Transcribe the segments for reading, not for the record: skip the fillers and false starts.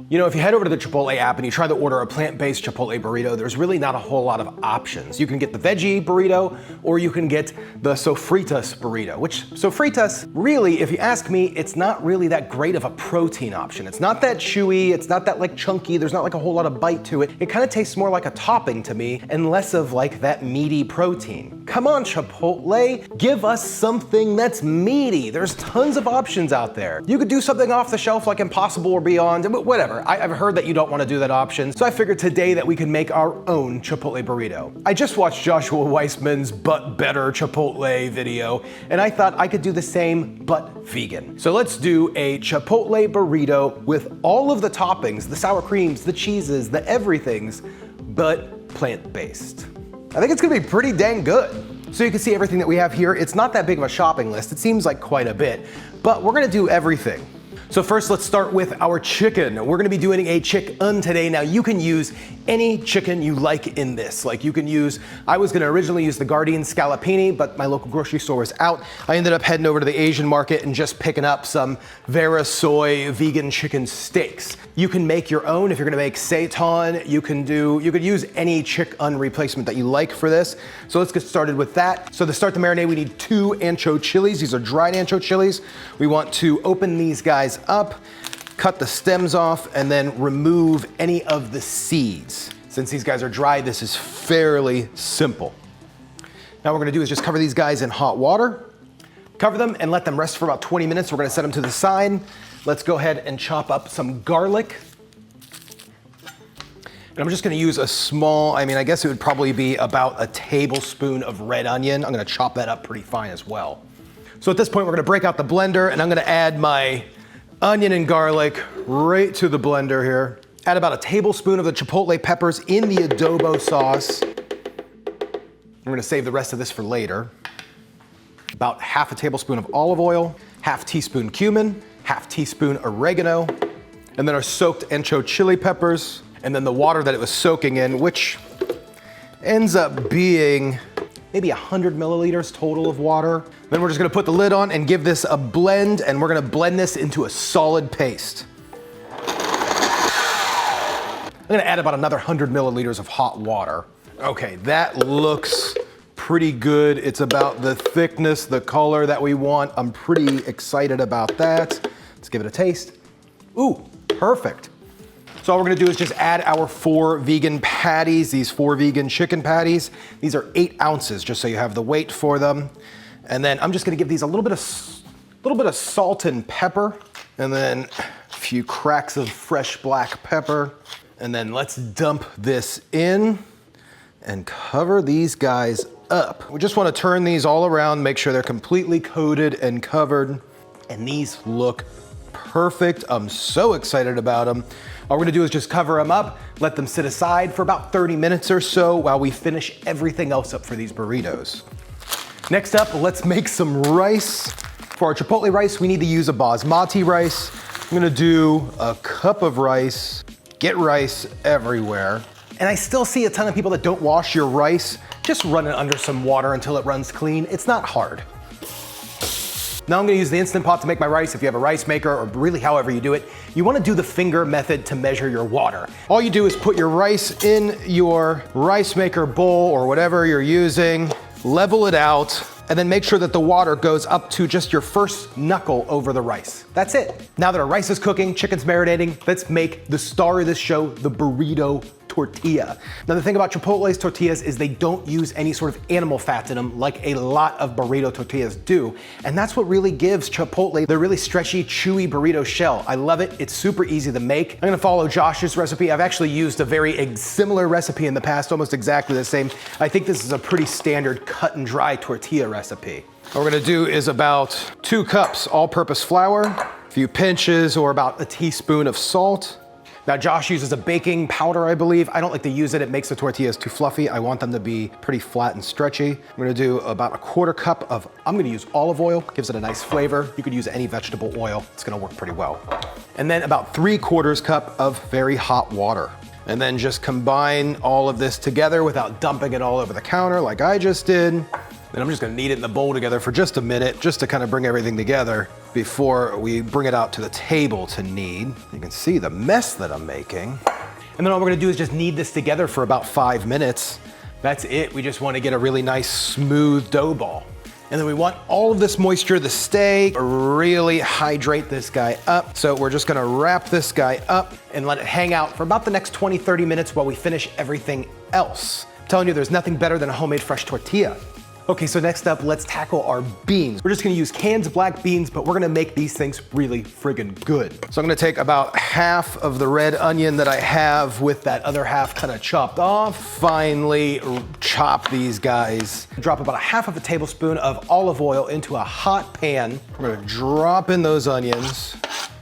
You know, if you head over to the Chipotle app and you try to order a plant-based Chipotle burrito, there's really not a whole lot of options. You can get the veggie burrito, or you can get the sofritas burrito, which sofritas, really, if you ask me, it's not really that great of a protein option. It's not that chewy, it's not that like chunky, there's not like a whole lot of bite to it. It kind of tastes more like a topping to me and less of like that meaty protein. Come on, Chipotle, give us something that's meaty. There's tons of options out there. You could do something off the shelf like Impossible or Beyond, but whatever. I've heard that you don't want to do that option, so I figured today that we could make our own Chipotle burrito. I just watched Joshua Weissman's But Better Chipotle video, and I thought I could do the same, but vegan. So let's do a Chipotle burrito with all of the toppings, the sour creams, the cheeses, the everythings, but plant-based. I think it's gonna be pretty dang good. So you can see everything that we have here. It's not that big of a shopping list. It seems like quite a bit, but we're gonna do everything. So first, let's start with our chicken. We're gonna be doing a chicken today. Now you can use any chicken you like in this. Like you can use, I was gonna originally use the Guardian Scallopini, but my local grocery store was out. I ended up heading over to the Asian market and just picking up some Vera soy vegan chicken steaks. You can make your own. If you're gonna make seitan, you could use any chicken replacement that you like for this. So let's get started with that. So to start the marinade, we need 2 ancho chilies. These are dried ancho chilies. We want to open these guys up, cut the stems off, and then remove any of the seeds. Since these guys are dry, this is fairly simple. Now what we're gonna do is just cover these guys in hot water, cover them and let them rest for about 20 minutes. We're gonna set them to the side. Let's go ahead and chop up some garlic. And I'm just gonna use a small, I guess it would probably be about a tablespoon of red onion. I'm gonna chop that up pretty fine as well. So at this point, we're gonna break out the blender and I'm gonna add my onion and garlic right to the blender here. Add about a tablespoon of the chipotle peppers in the adobo sauce. I'm gonna save the rest of this for later. About half a tablespoon of olive oil, half teaspoon cumin, half teaspoon oregano, and then our soaked ancho chili peppers, and then the water that it was soaking in, which ends up being maybe 100 milliliters total of water. Then we're just gonna put the lid on and give this a blend, and we're gonna blend this into a solid paste. I'm gonna add about another 100 milliliters of hot water. Okay, that looks pretty good. It's about the thickness, the color that we want. I'm pretty excited about that. Let's give it a taste. Ooh, perfect. So all we're gonna do is just add our 4 vegan patties, these 4 vegan chicken patties. These are 8 ounces, just so you have the weight for them. And then I'm just gonna give these a little bit of salt and pepper, and then a few cracks of fresh black pepper. And then let's dump this in and cover these guys up. We just wanna turn these all around, make sure they're completely coated and covered. And these look perfect. I'm so excited about them. All we're gonna do is just cover them up, let them sit aside for about 30 minutes or so while we finish everything else up for these burritos. Next up, let's make some rice. For our chipotle rice, we need to use a basmati rice. I'm gonna do a cup of rice. Get rice everywhere. And I still see a ton of people that don't wash your rice. Just run it under some water until it runs clean. It's not hard. Now I'm gonna use the Instant Pot to make my rice. If you have a rice maker, or really however you do it, you wanna do the finger method to measure your water. All you do is put your rice in your rice maker bowl or whatever you're using, level it out, and then make sure that the water goes up to just your first knuckle over the rice. That's it. Now that our rice is cooking, chicken's marinating, let's make the star of this show, the burrito tortilla. Now the thing about Chipotle's tortillas is they don't use any sort of animal fats in them like a lot of burrito tortillas do. And that's what really gives Chipotle the really stretchy, chewy burrito shell. I love it. It's super easy to make. I'm gonna follow Josh's recipe. I've actually used a very similar recipe in the past, almost exactly the same. I think this is a pretty standard cut and dry tortilla recipe. What we're gonna do is about 2 cups all-purpose flour, a few pinches or about a teaspoon of salt. Now Josh uses a baking powder, I believe. I don't like to use it. It makes the tortillas too fluffy. I want them to be pretty flat and stretchy. I'm gonna do about a 1/4 cup of, I'm gonna use olive oil. Gives it a nice flavor. You could use any vegetable oil. It's gonna work pretty well. And then about 3/4 cup of very hot water. And then just combine all of this together without dumping it all over the counter like I just did. Then I'm just gonna knead it in the bowl together for just a minute, just to kind of bring everything together. before we bring it out to the table to knead. You can see the mess that I'm making. And then all we're gonna do is just knead this together for about 5 minutes. That's it. We just wanna get a really nice smooth dough ball. And then we want all of this moisture to stay, really hydrate this guy up. So we're just gonna wrap this guy up and let it hang out for about the next 20, 30 minutes while we finish everything else. I'm telling you, there's nothing better than a homemade fresh tortilla. Okay, so next up, let's tackle our beans. We're just gonna use canned black beans, but we're gonna make these things really friggin' good. So I'm gonna take about half of the red onion that I have with that other half kind of chopped off. Finely chop these guys. Drop about a half of a tablespoon of olive oil into a hot pan. We're gonna drop in those onions.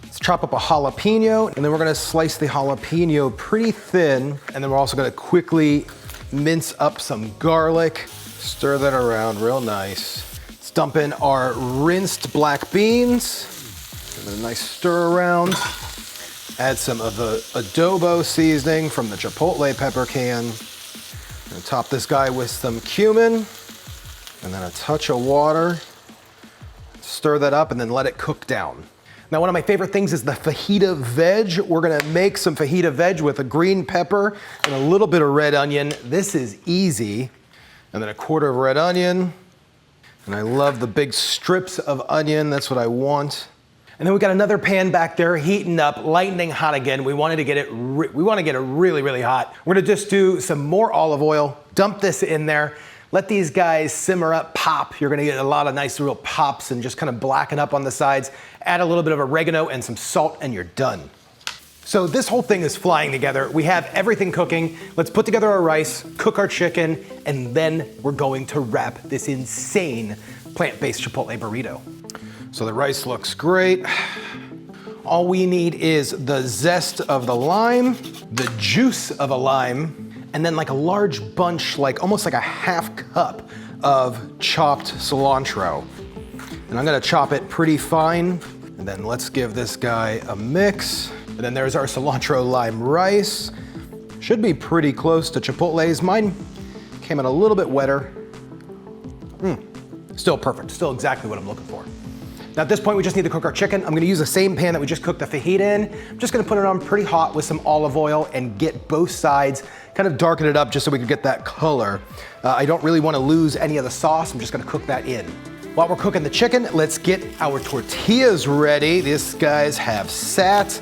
Let's chop up a jalapeno, and then we're gonna slice the jalapeno pretty thin. And then we're also gonna quickly mince up some garlic. Stir that around real nice. Let's dump in our rinsed black beans. Give it a nice stir around. Add some of the adobo seasoning from the Chipotle pepper can. And top this guy with some cumin. And then a touch of water. Stir that up and then let it cook down. Now, one of my favorite things is the fajita veg. We're gonna make some fajita veg with a green pepper and a little bit of red onion. This is easy. And then a quarter of red onion. And I love the big strips of onion, that's what I want. And then we got another pan back there heating up, lightning hot again. We want to get it really, really hot. We're gonna just do some more olive oil, dump this in there, let these guys simmer up, pop. You're gonna get a lot of nice real pops and just kind of blacken up on the sides. Add a little bit of oregano and some salt and you're done. So this whole thing is flying together. We have everything cooking. Let's put together our rice, cook our chicken, and then we're going to wrap this insane plant-based Chipotle burrito. So the rice looks great. All we need is the zest of the lime, the juice of a lime, and then like a large bunch, like almost like a half cup of chopped cilantro. And I'm gonna chop it pretty fine. And then let's give this guy a mix. And then there's our cilantro lime rice. Should be pretty close to Chipotle's. Mine came in a little bit wetter. Still perfect, still exactly what I'm looking for. Now at this point, we just need to cook our chicken. I'm gonna use the same pan that we just cooked the fajita in. I'm just gonna put it on pretty hot with some olive oil and get both sides, kind of darken it up just so we can get that color. I don't really wanna lose any of the sauce. I'm just gonna cook that in. While we're cooking the chicken, let's get our tortillas ready. These guys have sat.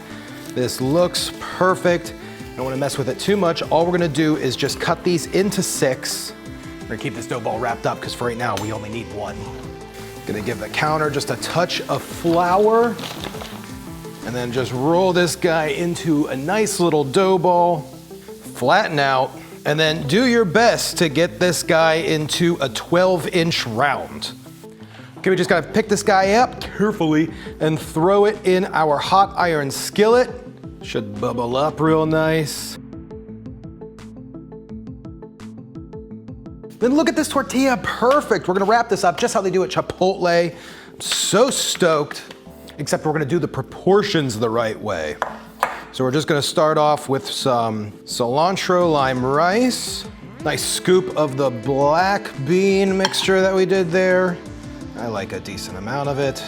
This looks perfect. I don't wanna mess with it too much. All we're gonna do is just cut these into 6. We're gonna keep this dough ball wrapped up because for right now, we only need 1. Gonna give the counter just a touch of flour and then just roll this guy into a nice little dough ball, flatten out, and then do your best to get this guy into a 12-inch round. Okay, we just gotta pick this guy up carefully and throw it in our hot iron skillet. Should bubble up real nice. Then look at this tortilla, perfect. We're gonna wrap this up just how they do at Chipotle. I'm so stoked, except we're gonna do the proportions the right way. So we're just gonna start off with some cilantro lime rice. Nice scoop of the black bean mixture that we did there. I like a decent amount of it.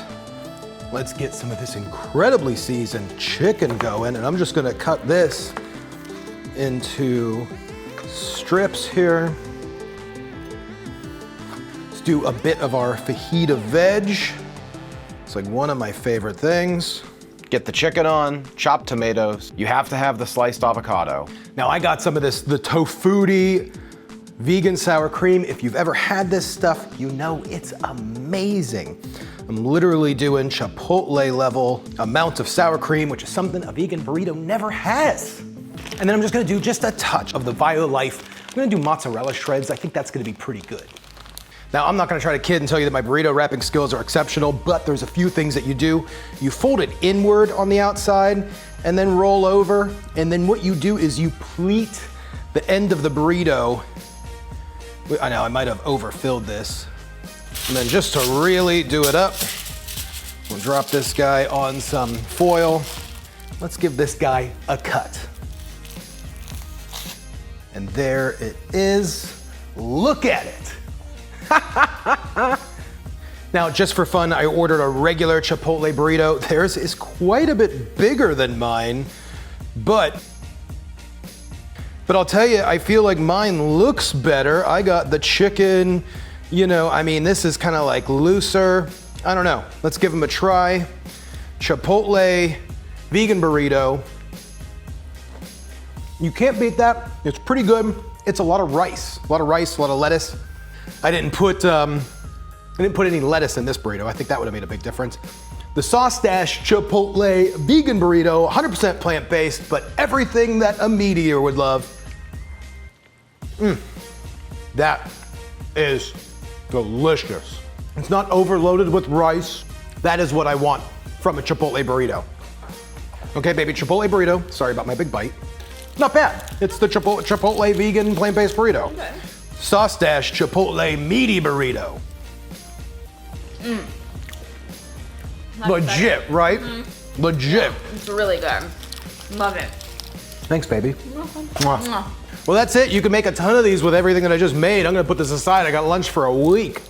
Let's get some of this incredibly seasoned chicken going, and I'm just gonna cut this into strips here. Let's do a bit of our fajita veg. It's like one of my favorite things. Get the chicken on, chopped tomatoes. You have to have the sliced avocado. Now I got some of this, the tofutti vegan sour cream. If you've ever had this stuff, you know it's amazing. I'm literally doing Chipotle level amount of sour cream, which is something a vegan burrito never has. And then I'm just gonna do just a touch of the Violife. I'm gonna do mozzarella shreds. I think that's gonna be pretty good. Now, I'm not gonna try to kid and tell you that my burrito wrapping skills are exceptional, but there's a few things that you do. You fold it inward on the outside and then roll over. And then what you do is you pleat the end of the burrito. I know, I might have overfilled this. And then just to really do it up, we'll drop this guy on some foil. Let's give this guy a cut. And there it is. Look at it. Now, just for fun, I ordered a regular Chipotle burrito. Theirs is quite a bit bigger than mine, but I'll tell you, I feel like mine looks better. I got the chicken, you know, I mean, this is kind of like looser. I don't know. Let's give them a try. Chipotle vegan burrito. You can't beat that. It's pretty good. It's a lot of rice, a lot of lettuce. I didn't put any lettuce in this burrito. I think that would have made a big difference. The SauceStache Chipotle vegan burrito, 100% plant-based, but everything that a meat eater would love. That is delicious. It's not overloaded with rice. That is what I want from a Chipotle burrito. Okay, baby, Chipotle burrito. Sorry about my big bite. Not bad. It's the Chipotle vegan plant-based burrito. Okay. SauceStache Chipotle meaty burrito. Legit, better. Right? Legit. It's really good. Love it. Thanks, baby. Well, that's it. You can make a ton of these with everything that I just made. I'm gonna put this aside. I got lunch for a week.